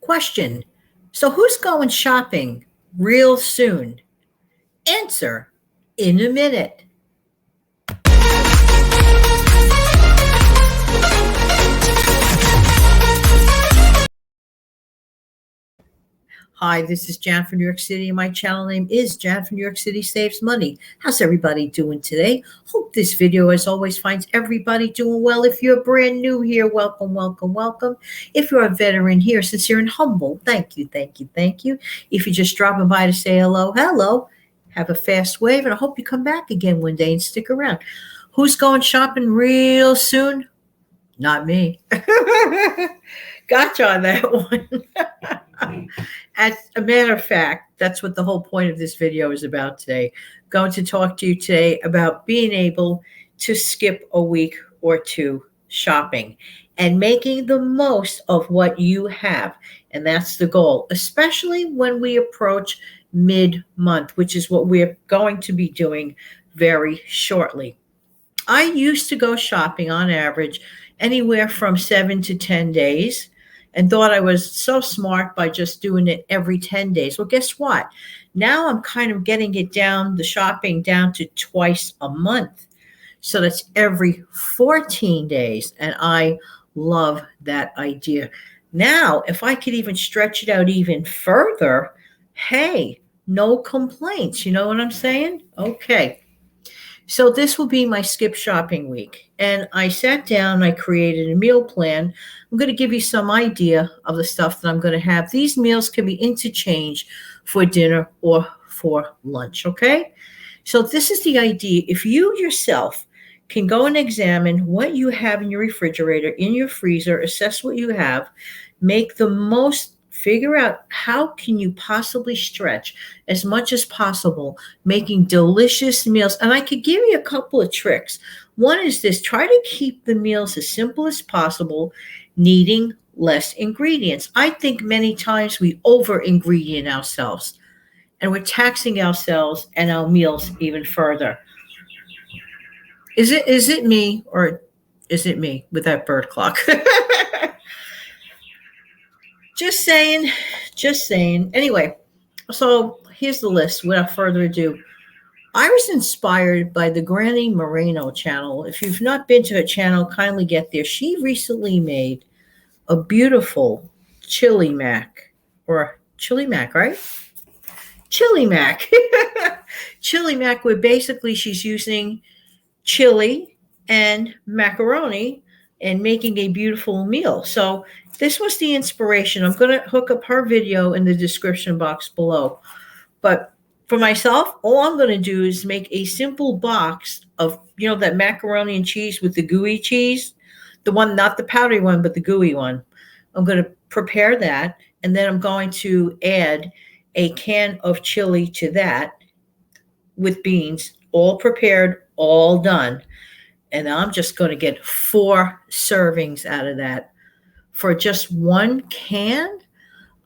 Question. So who's going shopping real soon? Answer in a minute. Hi, this is Jan from New York City, and my channel name is Jan from New York City Saves Money. How's everybody doing today? Hope this video, as always, finds everybody doing well. If you're brand new here, welcome, welcome, welcome. If you're a veteran here, sincere and humble, thank you, thank you, thank you. If you're just dropping by to say hello, hello. Have a fast wave, and I hope you come back again one day and stick around. Who's going shopping real soon? Not me. Gotcha on that one. As a matter of fact, that's what the whole point of this video is about today. I'm going to talk to you today about being able to skip a week or two shopping and making the most of what you have. And that's the goal, especially when we approach mid-month, which is what we're going to be doing very shortly. I used to go shopping on average anywhere from 7 to 10 days. And thought I was so smart by just doing it every 10 days. Well, guess what? Now I'm kind of getting it down, the shopping down to twice a month. So that's every 14 days. And I love that idea. Now, if I could even stretch it out even further, hey, no complaints. You know what I'm saying? Okay. So this will be my skip shopping week. And I sat down, I created a meal plan. I'm going to give you some idea of the stuff that I'm going to have. These meals can be interchanged for dinner or for lunch, okay? So this is the idea. If you yourself can go and examine what you have in your refrigerator, in your freezer, assess what you have, make the most, figure out how can you possibly stretch as much as possible, making delicious meals. And I could give you a couple of tricks. One is this: try to keep the meals as simple as possible, needing less ingredients. I think many times we over-ingredient ourselves, and we're taxing ourselves and our meals even further. Is it me, or is it me with that bird clock? Just saying. Anyway, so here's the list. Without further ado, I was inspired by the Granny Moreno channel. If you've not been to her channel, kindly get there. She recently made a beautiful chili mac, or chili mac, right? Chili mac. Chili mac, where basically she's using chili and macaroni and making a beautiful meal. So this was the inspiration. I'm going to hook up her video in the description box below. But for myself, all I'm going to do is make a simple box of, that macaroni and cheese with the gooey cheese. The one, not the powdery one, but the gooey one. I'm going to prepare that. And then I'm going to add a can of chili to that with beans, all prepared, all done. And I'm just going to get 4 servings out of that for just 1 can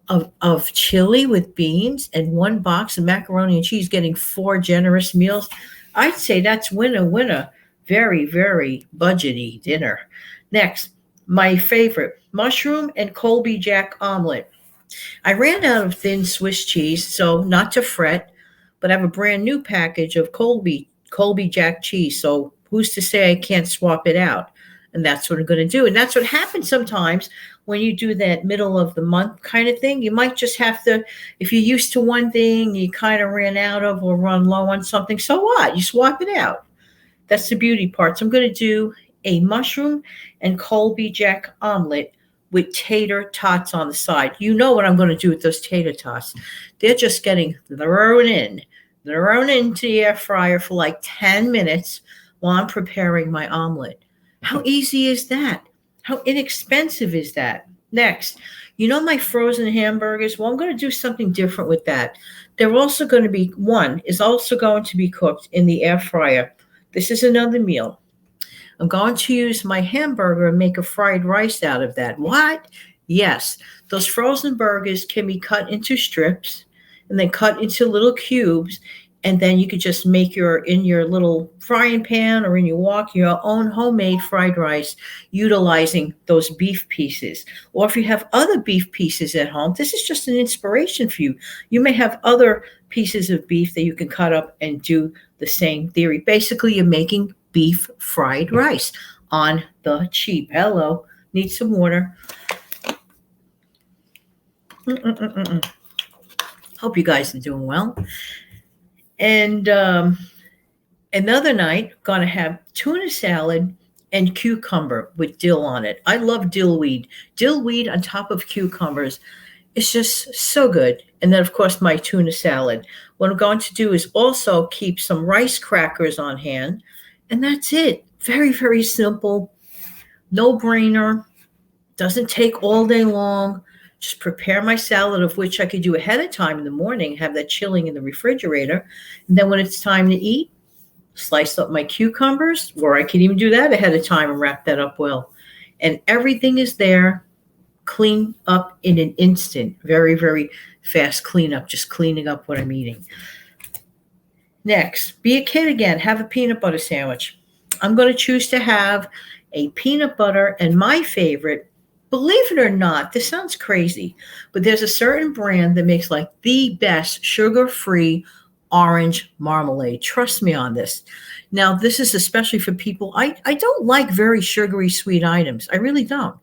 of chili with beans and 1 box of macaroni and cheese, getting 4 generous meals. I'd say that's winner. Very, very budgety dinner. Next, my favorite, mushroom and Colby Jack omelet. I ran out of thin Swiss cheese, so not to fret, but I have a brand new package of Colby Jack cheese. So who's to say I can't swap it out? And that's what I'm going to do. And that's what happens sometimes when you do that middle of the month kind of thing. You might just have to, if you're used to one thing, you kind of ran out of or run low on something, so what? You swap it out. That's the beauty part. So I'm going to do a mushroom and Colby Jack omelet with tater tots on the side. You know what I'm going to do with those tater tots. They're just getting thrown into the air fryer for like 10 minutes while I'm preparing my omelet. How easy is that? How inexpensive is that? Next, my frozen hamburgers? Well, I'm going to do something different with that. They're also going to be, one is also going to be cooked in the air fryer. This is another meal. I'm going to use my hamburger and make a fried rice out of that. What? Yes, those frozen burgers can be cut into strips and then cut into little cubes And then you could just make in your little frying pan or in your wok, your own homemade fried rice utilizing those beef pieces. Or if you have other beef pieces at home, this is just an inspiration for you. You may have other pieces of beef that you can cut up and do the same theory. Basically, you're making beef fried rice on the cheap. Hello, need some water. Hope you guys are doing well. And another night, gonna have tuna salad and cucumber with dill on it. I love dill weed. Dill weed on top of cucumbers. It's just so good. And then, of course, my tuna salad. What I'm going to do is also keep some rice crackers on hand. And that's it. Very, very simple. No brainer. Doesn't take all day long. Just prepare my salad, of which I could do ahead of time in the morning, have that chilling in the refrigerator. And then when it's time to eat, slice up my cucumbers, or I can even do that ahead of time and wrap that up well. And everything is there, clean up in an instant. Very, very fast cleanup, just cleaning up what I'm eating. Next, be a kid again. Have a peanut butter sandwich. I'm going to choose to have a peanut butter, and my favorite, believe it or not, this sounds crazy, but there's a certain brand that makes like the best sugar-free orange marmalade. Trust me on this. Now, this is especially for people. I don't like very sugary sweet items. I really don't.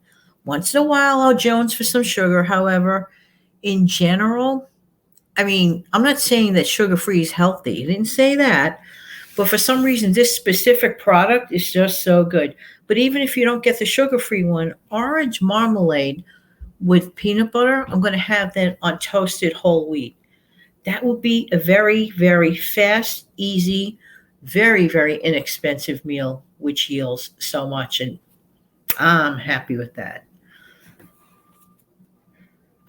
Once in a while, I'll jones for some sugar. However, in general, I mean, I'm not saying that sugar-free is healthy. I didn't say that. But for some reason, this specific product is just so good. But even if you don't get the sugar-free one, orange marmalade with peanut butter, I'm going to have that on toasted whole wheat. That will be a very, very fast, easy, very, very inexpensive meal, which yields so much. And I'm happy with that.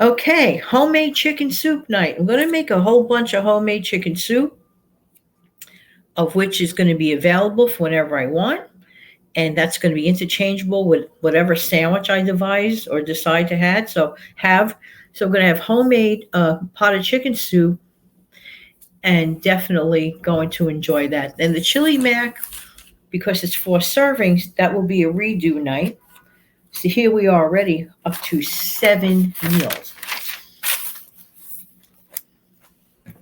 Okay, homemade chicken soup night. I'm going to make a whole bunch of homemade chicken soup, of which is going to be available for whenever I want. And that's going to be interchangeable with whatever sandwich I devise or decide to have. So I'm going to have homemade pot of chicken soup, and definitely going to enjoy that. And the chili mac, because it's 4 servings, that will be a redo night. So here we are already up to 7 meals.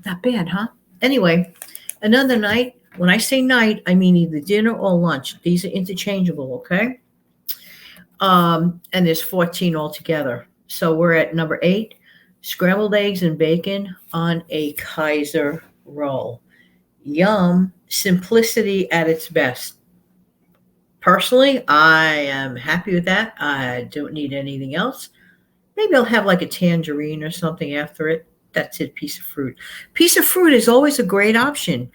Not bad, huh? Anyway, another night. When I say night, I mean either dinner or lunch. These are interchangeable, okay? And there's 14 altogether. So we're at number 8, scrambled eggs and bacon on a Kaiser roll. Yum. Simplicity at its best. Personally, I am happy with that. I don't need anything else. Maybe I'll have like a tangerine or something after it. That's it, piece of fruit. Piece of fruit is always a great option.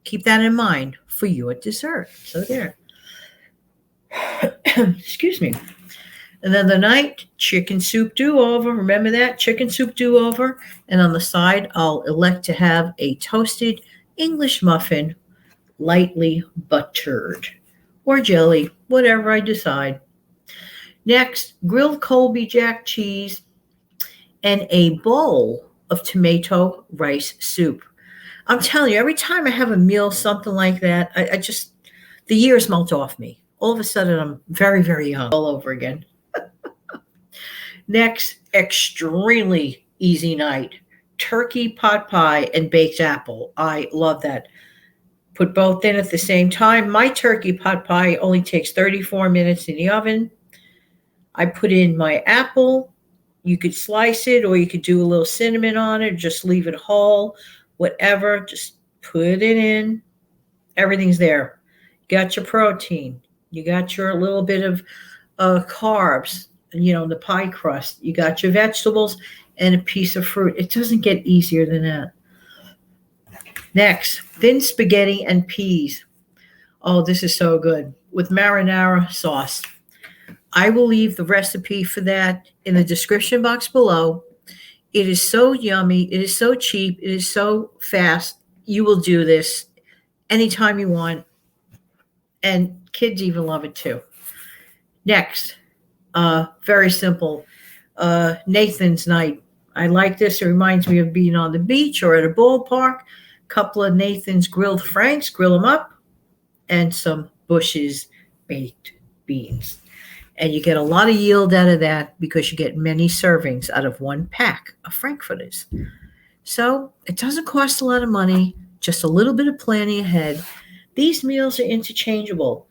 Keep that in mind for your dessert. So there. Excuse me. Another night, chicken soup do-over. Remember that? Chicken soup do-over. And on the side, I'll elect to have a toasted English muffin, lightly buttered. Or jelly, whatever I decide. Next, grilled Colby Jack cheese and a bowl of tomato rice soup. I'm telling you, every time I have a meal, something like that, I just, the years melt off me. All of a sudden, I'm very, very young all over again. Next, extremely easy night. Turkey pot pie and baked apple. I love that. Put both in at the same time. My turkey pot pie only takes 34 minutes in the oven. I put in my apple. You could slice it, or you could do a little cinnamon on it, just leave it whole. Whatever, just put it in. Everything's there. You got your protein. You got your little bit of carbs, the pie crust. You got your vegetables and a piece of fruit. It doesn't get easier than that. Next, thin spaghetti and peas. Oh, this is so good. With marinara sauce. I will leave the recipe for that in the description box below. It is so yummy. It is so cheap. It is so fast. You will do this anytime you want. And kids even love it too. Next, very simple. Nathan's night. I like this. It reminds me of being on the beach or at a ballpark. couple of Nathan's grilled franks, grill them up, and some Bush's baked beans. And you get a lot of yield out of that because you get many servings out of one pack of frankfurters. So it doesn't cost a lot of money, just a little bit of planning ahead. These meals are interchangeable.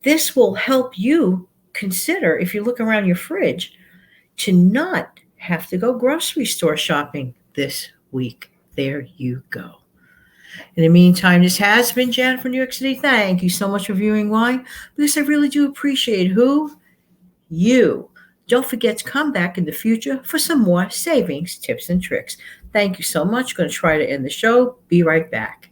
This will help you consider, if you look around your fridge, to not have to go grocery store shopping this week. There you go. In the meantime, this has been Jan from New York City. Thank you so much for viewing. Why? Because I really do appreciate who? You. Don't forget to come back in the future for some more savings, tips, and tricks. Thank you so much. Going to try to end the show. Be right back.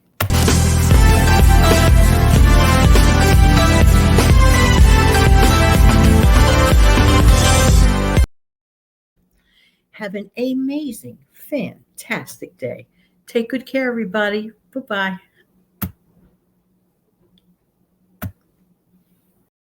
Have an amazing, fantastic day. Take good care, everybody. Bye-bye.